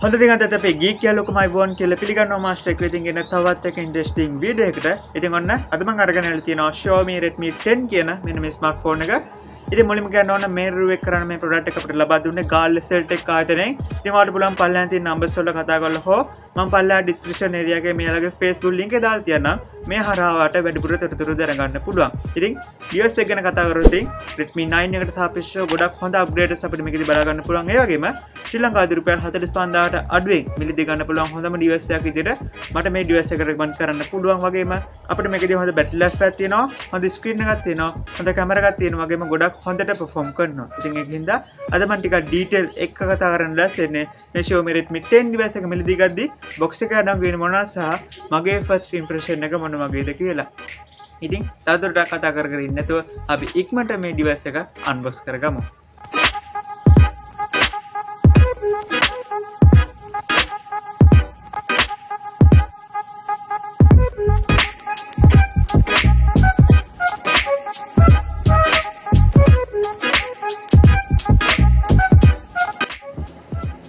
හොඳ දිගට අපේ ගීක් කියලා ලොකුමයි වොන් කියලා පිළිගන්නවා මාස්ටර් එක ඉතින් එන තවත් එක ඉන්ටරෙස්ටිං වීඩියෝ එකකට. ඉතින් ඔන්න අද මම අරගෙන ආලා තියෙනවා Xiaomi Redmi 10 කියන මෙන්න මේ ස්මාර්ට්ෆෝන් එක. ඉතින් මුලින්ම කියන්න ඕන මේ රිවිව් එක කරන්න මේ ප්‍රොඩක්ට් එක අපිට ලබා දුන්නේ ගාල්ල Cell Tek ආයතනයෙන්. ඉතින් ඔයාලට පුළුවන් පල්ලෙහාන් තියෙන නම්බර්ස් වල කතා කරලා හෝ මම පල්ලෙහා ඩිස්ක්‍රිප්ෂන් ඒරියා එකේ මෙයාලගේ Facebook link එක දාලා තියන්නම්. මේ හරහා වාට වැඩිපුර තොරතුරු දැනගන්න පුළුවන්. ඉතින් device එක ගැන කතා කරොත් ඉතින් Redmi 9 එකට සාපේක්ෂව ගොඩක් හොඳ අප්ග්‍රේඩ්ස් අපිට මේකදී බලා ගන්න පුළුවන්. ඒ වගේම ශ්‍රී ලංකාවේ රුපියල් 45000ට අඩුවෙන් මිලදී ගන්න පුළුවන් හොඳම device එකක් විදිහට මට මේ device එක recommend කරන්න පුළුවන්. වගේම අපිට මේකදී හොඳ battery life එකක් තියෙනවා, හොඳ screen එකක් තියෙනවා, හොඳ camera එකක් තියෙනවා, වගේම ගොඩක් හොඳට perform කරනවා. ඉතින් ඒකින්ද අද මම ටිකක් detail එක කතා කරන්න ලැස්තිනේ මේ Xiaomi Redmi 10 device එක මිලදී ගද්දි box එක අරන් වෙන මොනවා සහ මගේ first impression එක මොන වගේද කියලා. ඉතින් තවදුරටත් කතා කර කර ඉන්න නැතුව අපි ඉක්මනට මේ device එක unbox කරගමු.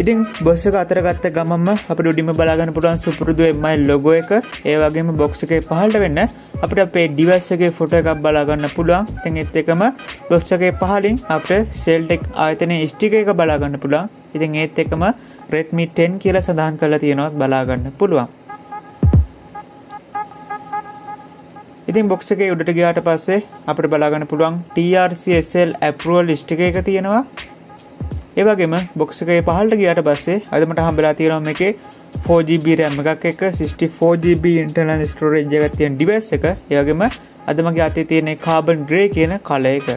ඉතින් බොක්ස් එක අතර ගත්ත ගමන්ම අපිට උඩින්ම බලා ගන්න පුළුවන් සුපුරුදු MI logo එක. ඒ වගේම බොක්ස් එකේ පහළට වෙන්න අපිට අපේ device එකේ ෆොටෝ එකක් බලා ගන්න පුළුවන්. ඉතින් ඒත් එකම බොක්ස් එකේ පහළින් අපිට Cell Tek ආයතනයේ ස්ටිකර් එක බලා ගන්න පුළුවන්. ඉතින් ඒත් එකම Redmi 10 කියලා සඳහන් කරලා තියෙනවා බලා ගන්න පුළුවන්. ඉතින් බොක්ස් එකේ උඩට ගියාට පස්සේ අපිට බලා ගන්න පුළුවන් TRCSL approval ස්ටිකර් එක තියෙනවා. ඒ වගේම බොක්ස් එකේ පහළට ගියාට පස්සේ අද මට හම්බෙලා තියෙනවා මේකේ 4GB RAM එකක් එක්ක 64GB internal storage එකක් තියෙන device එක. ඒ වගේම අද මගේ අතේ තියෙන carbon grey කියන කලර් එක.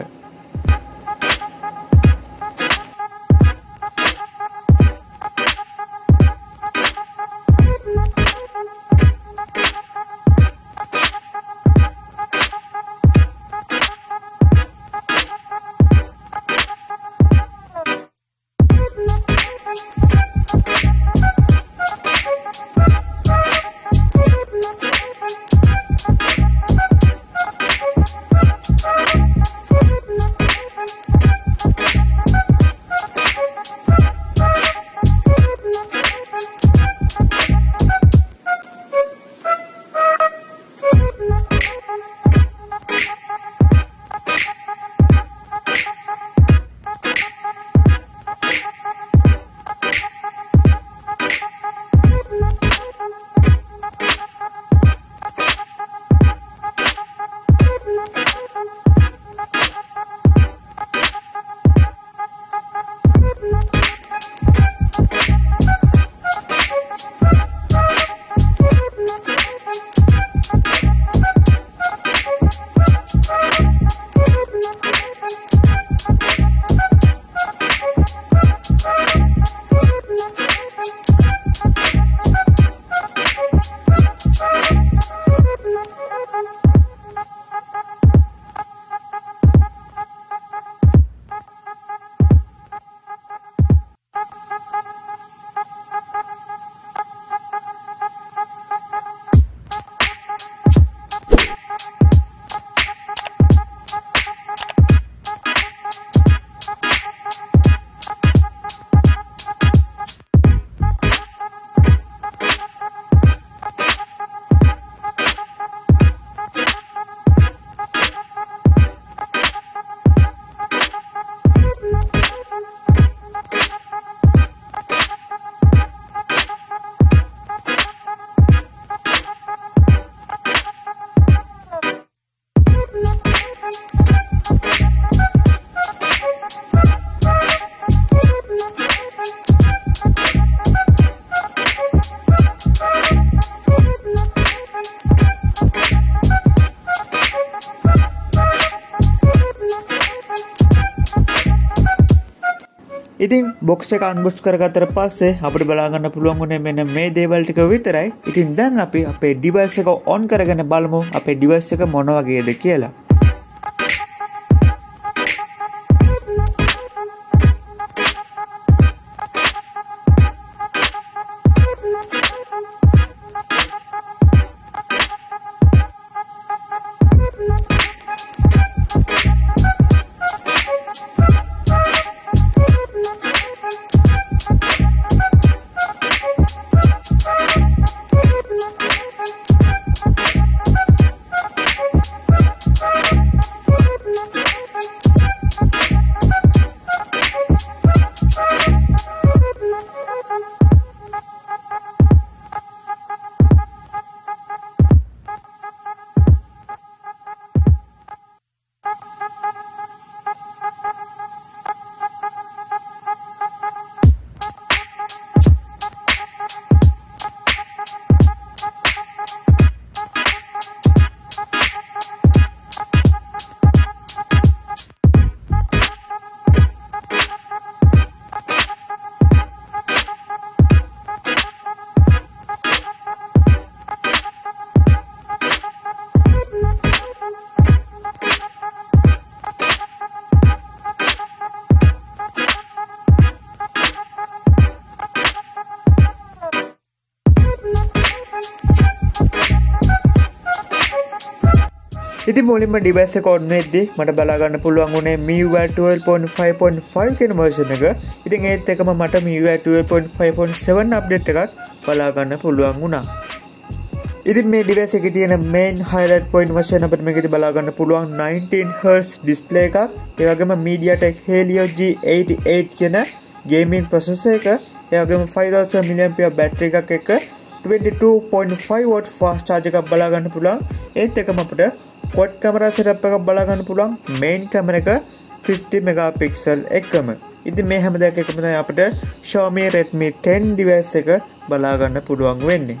ඉතින් බොක්ස් එක අන්බොක්ස් කරගත්තට පස්සේ අපිට බලා ගන්න පුළුවන් උනේ මෙන්න මේ දේවල් ටික විතරයි. ඉතින් දැන් අපි අපේ device එක on කරගෙන බලමු අපේ device එක මොන වගේද කියලා. ඉතින් මුලින්ම ඩිවයිස් එක ඔන් වෙද්දී මට බලා ගන්න පුළුවන් උනේ MIUI 12.5.5 කියන version එක. ඉතින් ඒත් එකම මට MIUI 12.5.7 අප්ඩේට් එකක් බලා ගන්න පුළුවන් වුණා. ඉතින් මේ ඩිවයිස් එකේ තියෙන main highlight point වශයෙන් අපිට මේකදී බලා ගන්න පුළුවන් 19Hz display එකක්. ඒ වගේම Mediatek Helio G88 කියන gaming processor එක. ඒ වගේම 5000 mAh battery එකක් එක්ක 22.5 watt fast charge එකක් බලා ගන්න පුළුවන්. ඒත් එකම අපිට quad camera setup එකක් බලා ගන්න පුළුවන්. main camera එක 50 megapixel එකම. ඉතින් මේ හැම දෙයක් එකම තමයි අපිට Xiaomi Redmi 10 device එක බලා ගන්න පුළුවන් වෙන්නේ.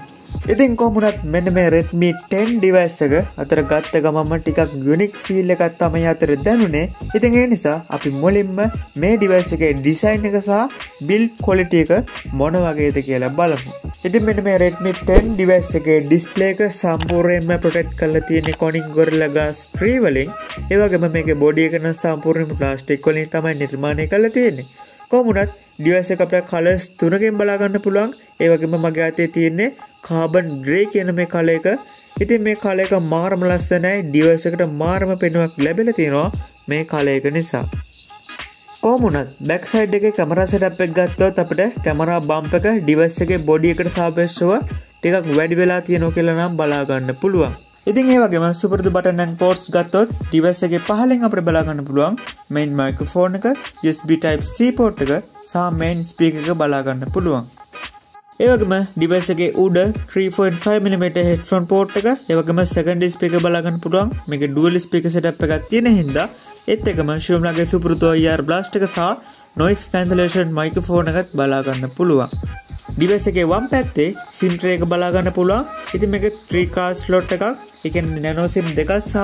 ඉතින් කොහොමුණත් මෙන්න මේ Redmi 10 device එක අතර ගත්ත ගමන්ම ටිකක් unique feel එකක් තමයි අතර දැනුනේ. ඉතින් ඒ නිසා අපි මුලින්ම මේ device එකේ design එක සහ build quality එක මොන වගේද කියලා බලමු. ඉතින් මෙන්න මේ Redmi 10 device එකේ display එක සම්පූර්ණයෙන්ම protect කරලා තියෙන්නේ Corning Gorilla Glass 3 වලින්. ඒ වගේම මේකේ body එක නම් සම්පූර්ණයෙන්ම plastic වලින් තමයි නිර්මාණය කරලා තියෙන්නේ. කොහොමුණත් device එක අපිට colors තුනකින් බලා ගන්න පුළුවන්. ඒ වගේම මගේ අතේ තියෙන්නේ carbon grey කියන මේ color එක. ඉතින් මේ color එක මාරම ලස්සනයි. device එකට මාරම පෙනුමක් ලැබෙලා තියෙනවා මේ color එක නිසා. කොහොමුණත් back side එකේ camera setup එක ගත්තොත් අපිට camera bump එක device එකේ body එකට සාපේක්ෂව ටිකක් වැඩි වෙලා තියෙනවා කියලා නම් බලා ගන්න පුළුවන්. ඉතින් ඒ වගේම සුපුරුදු button and ports ගත්තොත් device එකේ පහලින් අපිට බලා ගන්න පුළුවන් main microphone එක, USB type C port එක සහ main speaker එක බලා ගන්න පුළුවන්. ඒ වගේම device එකේ උඩ 3.5mm headphone port එක, ඒ වගේම secondary speaker බලා ගන්න පුළුවන්. මේක dual speaker setup එකක් තියෙන හින්දා ඒත් එකම Xiaomi සුපුරුදු IR blast එක සහ noise cancellation microphone එකත් බලා ගන්න පුළුවන්. device එකේ වම් පැත්තේ SIM tray එක බලා ගන්න පුළුවන්. ඉතින් මේක 3 card slot එකක්. ඒ කියන්නේ nano SIM දෙකක් සහ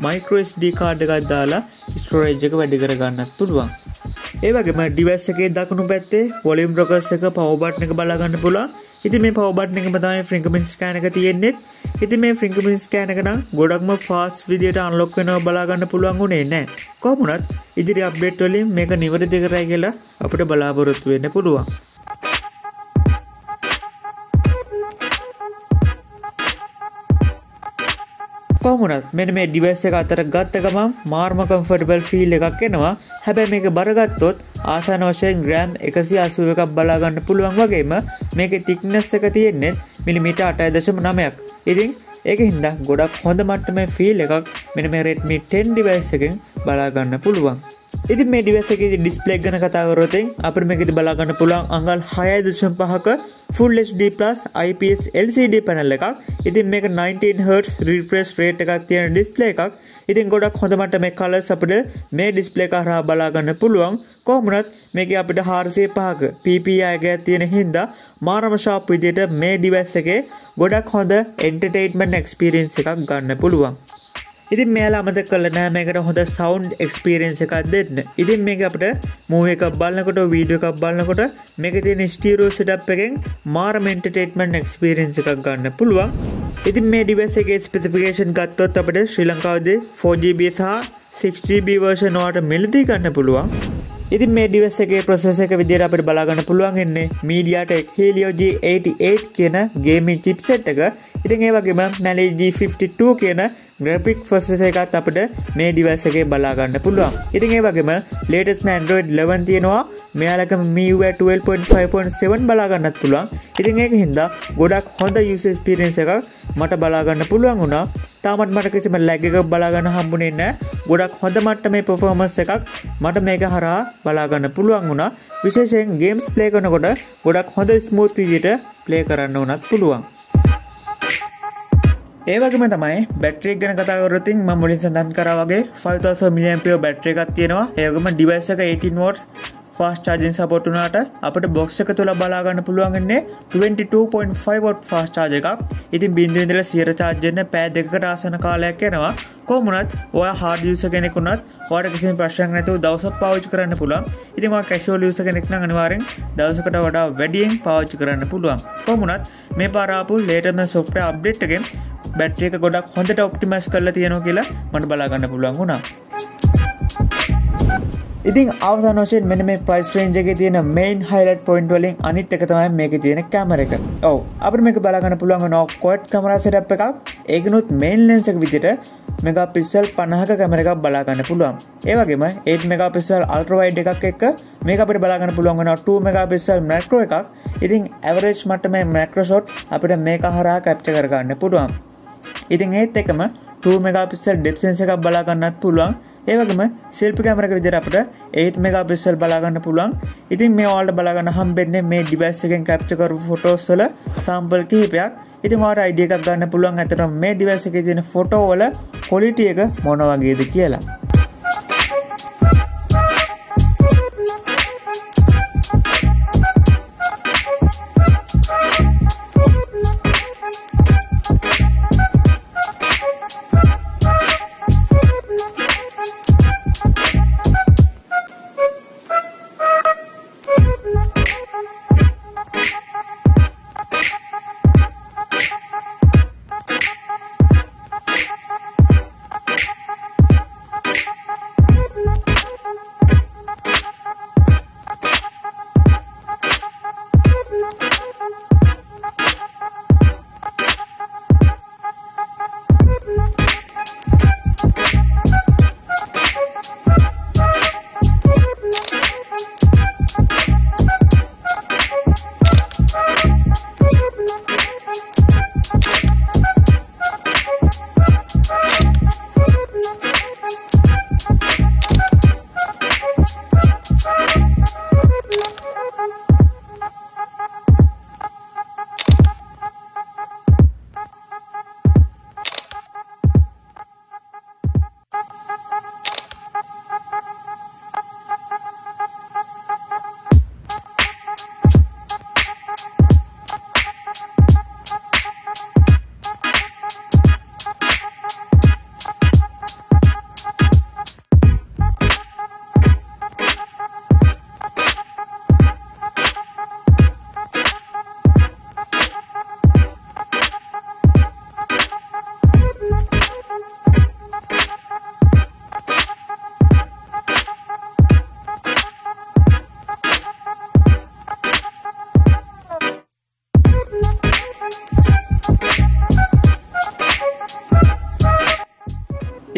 micro SD card එකක් දාලා storage එක වැඩි කර ගන්නත් පුළුවන්. ඒ වගේම device එකේ දකුණු පැත්තේ volume rockers එක power button එක බලා ගන්න පුළුවන්. ඉතින් මේ power button එකම තමයි fingerprint scan එක තියෙන්නේ. ඉතින් මේ fingerprint scan එක නම් ගොඩක්ම fast විදියට unlock වෙනවා බලා ගන්න පුළුවන් උනේ නැහැ. කොහොමුණත් ඉදිරි update වලින් මේක නිවැරදි කරයි කියලා අපිට බලාපොරොත්තු වෙන්න පුළුවන්. කොහොමුණත් මෙන්න මේ device එක අතර ගත්ත ගමන් මාර්ම comfortable feel එකක් එනවා. හැබැයි මේක බර ගත්තොත් ආසන්න වශයෙන් gram 181ක් බලා ගන්න පුළුවන් වගේම මේකේ thickness එක තියෙන්නේ මිලිමීටර් 8.9ක්. ඉතින් ඒකින්ද ගොඩක් හොඳ මට්ටමේ feel එකක් මෙන්න මේ Redmi 10 device එකෙන් බලා ගන්න පුළුවන්. ඉතින් මේ device එකේ display ගැන කතා කරොත් අපිට මේකෙදි බලා ගන්න පුළුවන් අඟල් 6.5ක Full HD Plus IPS LCD panel එකක්. ඉතින් මේක 19Hz refresh rate එකක් තියෙන display එකක්. ඉතින් ගොඩක් හොඳ මට්ටමේ colors අපිට මේ display එක හරහා බලා ගන්න පුළුවන්. කොහොමුණත් මේකේ අපිට 405ක PPI එකක් තියෙන හින්දා මාරම sharp විදියට මේ device එකේ ගොඩක් හොඳ entertainment experience එකක් ගන්න පුළුවන්. ඉතින් මෙයාලා අමතක කළා නෑ මේකට හොඳ sound experience එකක් දෙන්න. ඉතින් මේක අපිට movie එකක් බලනකොට video එකක් බලනකොට මේකේ තියෙන stereo setup එකෙන් මාරම entertainment experience එකක් ගන්න පුළුවන්. ඉතින් මේ device එකේ specification ගත්තොත් අපිට ශ්‍රී ලංකාවේදී 4GB සහ 6GB version වලට මිලදී ගන්න පුළුවන්. ඉතින් මේ device එකේ processor එක විදියට අපිට බලා ගන්න පුළුවන් ඉන්නේ Mediatek Helio G88 කියන gaming chipset එක. ඉතින් ඒ වගේම Mali G52 කියන graphic processor එකත් අපිට මේ device එකේ බලා ගන්න පුළුවන්. ඉතින් ඒ වගේම latest Android 11 තියෙනවා. මෙයාලකම MIUI 12.5.7 බලා ගන්නත් පුළුවන්. ඉතින් ඒකින්ද ගොඩක් හොඳ user experience එකක් මට බලා ගන්න පුළුවන් වුණා. තාමත් මට කිසිම lag එකක් බලා ගන්න හම්බුනේ නැහැ. ගොඩක් හොඳ මට්ටමේ performance එකක් මට මේක හරහා බලා ගන්න පුළුවන් වුණා. විශේෂයෙන් games play කරනකොට ගොඩක් හොඳ smooth විදියට play කරන්න උනත් පුළුවන්. ඒ වගේම තමයි බැටරි එක ගැන කතා කරොත් මම මුලින් සඳහන් කරා වගේ 5000 mAh බැටරි එකක් තියෙනවා. ඒ වගේම device එක 18 watts fast charging support උනාට අපිට box එක තුල බලා ගන්න පුළුවන් ඉන්නේ 22.5 watt fast charge එකක්. ඉතින් බින්දුවේ ඉඳලා 100 charge වෙන්න පැය දෙකකට ආසන්න කාලයක් යනවා. කොහොමුණත් ඔයා hard user කෙනෙක් වුණත් ඔයාට කිසිම ප්‍රශ්නයක් නැතුව දවසක් පාවිච්චි කරන්න පුළුවන්. ඉතින් ඔයා casual user කෙනෙක් නම් අනිවාර්යෙන් දවසකට වඩා වැඩියෙන් පාවිච්චි කරන්න පුළුවන්. කොහොමුණත් මේ පාර ආපු latest software update එකෙන් බැටරි එක ගොඩක් හොඳට ඔප්ටිමයිස් කරලා තියෙනවා කියලා මට බලා ගන්න පුළුවන් වුණා. ඉතින් අවසාන වශයෙන් මෙන්න මේ price range එකේ තියෙන main highlight point වලින් අනිත් එක තමයි මේකේ තියෙන camera එක. ඔව් අපිට මේක බලා ගන්න පුළුවන් වෙනවා quad camera setup එකක්. ඒකිනුත් main lens එක විදිහට මෙගාපික්සල් 50ක කැමරා එකක් බලා ගන්න පුළුවන්. ඒ වගේම 8 මෙගාපික්සල් අල්ට්‍රා වයිඩ් එකක් එක්ක මේක අපිට බලා ගන්න පුළුවන් වෙනවා 2 මෙගාපික්සල් මැක්‍රෝ එකක්. ඉතින් ඇවරේජ් මට්ටමේ මැක්‍රෝ ෂොට් අපිට මේක හරහා කැප්චර් කර ගන්න පුළුවන්. ඉතින් ඒත් එකම 2 මෙගාපික්සල් ඩෙප්ත් සෙන්සර් එකක් බලා ගන්නත් පුළුවන්. ඒ වගේම සෙල්ෆි කැමරාවක විදිහට අපිට 8 මෙගාපික්සල් බලා ගන්න පුළුවන්. ඉතින් මේ ඔයාලට බලා ගන්න හම්බෙන්නේ මේ ඩිවයිස් එකෙන් කැප්චර් කරපු ෆොටෝස් වල සැම්පල් කිහිපයක්. ඉතින් ඔයාලට අයිඩියා එකක් ගන්න පුළුවන් අතටම මේ ඩිවයිස් එකේ තියෙන ෆොටෝ වල ක්වොලිටි එක මොන වගේද කියලා.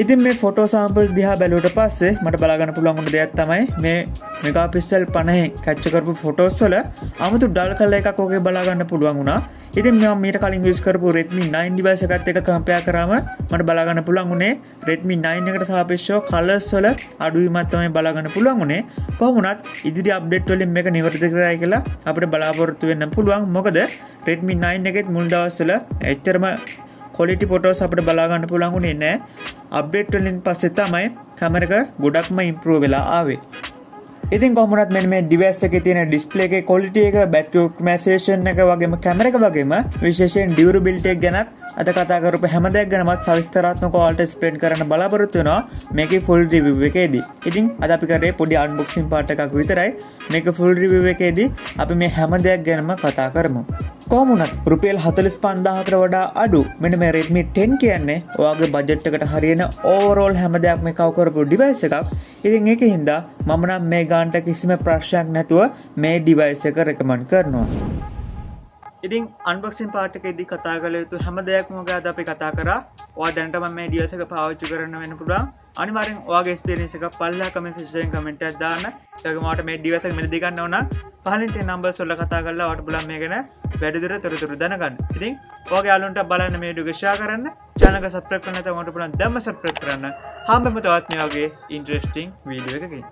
ඉතින් මේ ෆොටෝ සැම්පල් දිහා බැලුවට පස්සේ මට බලා ගන්න පුළුවන් වුණ දෙයක් තමයි මේ මෙගාපික්සල් 50 කැප්චර් කරපු ෆොටෝස් වල 아무තු ඩල් කලර් එකක් ඔගේ බලා ගන්න පුළුවන් වුණා. ඉතින් මම මීට කලින් යූස් කරපු Redmi 9 device එකත් එක්ක කම්පෙයාර් කරාම මට බලා ගන්න පුළුවන් උනේ Redmi 9 එකට සාපේක්ෂව කලර්ස් වල අඩුවීමක් තමයි බලා ගන්න පුළුවන් උනේ. කොහොම වුණත් ඉදිරි අප්ඩේට් වලින් මේක නිවර්ති කරයි කියලා අපිට බලාපොරොත්තු වෙන්න පුළුවන්. මොකද Redmi 9 එකෙත් මුල් දවස්වල එච්චරම quality photos අපිට බලා ගන්න පුළුවන් උනේ නැහැ. අප්ඩේට් වලින් පස්සේ තමයි කැමරා එක ගොඩක්ම improve වෙලා ආවේ. ඉතින් කොහොමවත් මෙන්න මේ device එකේ තියෙන display එකේ quality එක, battery optimization එක වගේම කැමරා එක වගේම විශේෂයෙන් durability එක ගැනත් අද කතා කරපු හැම දෙයක් ගැනමත් සවිස්තරාත්මකව ඔයාලට explain කරන්න බලාපොරොත්තු වෙනවා මේකේ full review එකේදී. ඉතින් අද අපි කරේ පොඩි unboxing part එකක් විතරයි. මේක full review එකේදී අපි මේ හැම දෙයක් ගැනම කතා කරමු. කොහොම වුණත් රුපියල් 45000කට වඩා අඩු මෙන්න මේ Redmi 10 කියන්නේ ඔයාගේ බජට් එකට හරියන overall හැම දෙයක්ම කවර් කරපු device එකක්. ඉතින් ඒකින්ද මම නම් මේ ගානට කිසිම ප්‍රශ්නයක් නැතුව මේ device එක recommend කරනවා. ඉතින් unboxing part එකේදී කතා කළ යුතු හැම දෙයක්ම ඔයාලා අද අපි කතා කරා. ඔයා දැනටම මේ device එක පාවිච්චි කරන්න වෙන්න පුළුවන්. අනිවාර්යෙන් ඔයාගේ experience එක පල්ලා comment section එකෙන් comment එකක් දාන්න. ඒ වගේම ඔයාට මේ device එක මිලදී ගන්න ඕන නම් පහලින් තියෙන numbers වල කතා කරලා ඔයාට බලන්න මේ ගැන වැඩිදුර තොරතුරු දැනගන්න. ඉතින් ඔයාගේ යාළුවන්ට බලන්න මේ වීඩියෝ එක share කරන්න. channel එක subscribe කරන්න නැත්නම් ඔයාට පුළුවන් දැම්ම subscribe කරන්න. හම්බෙමු තවත් මේ වගේ interesting වීඩියෝ එකකින්.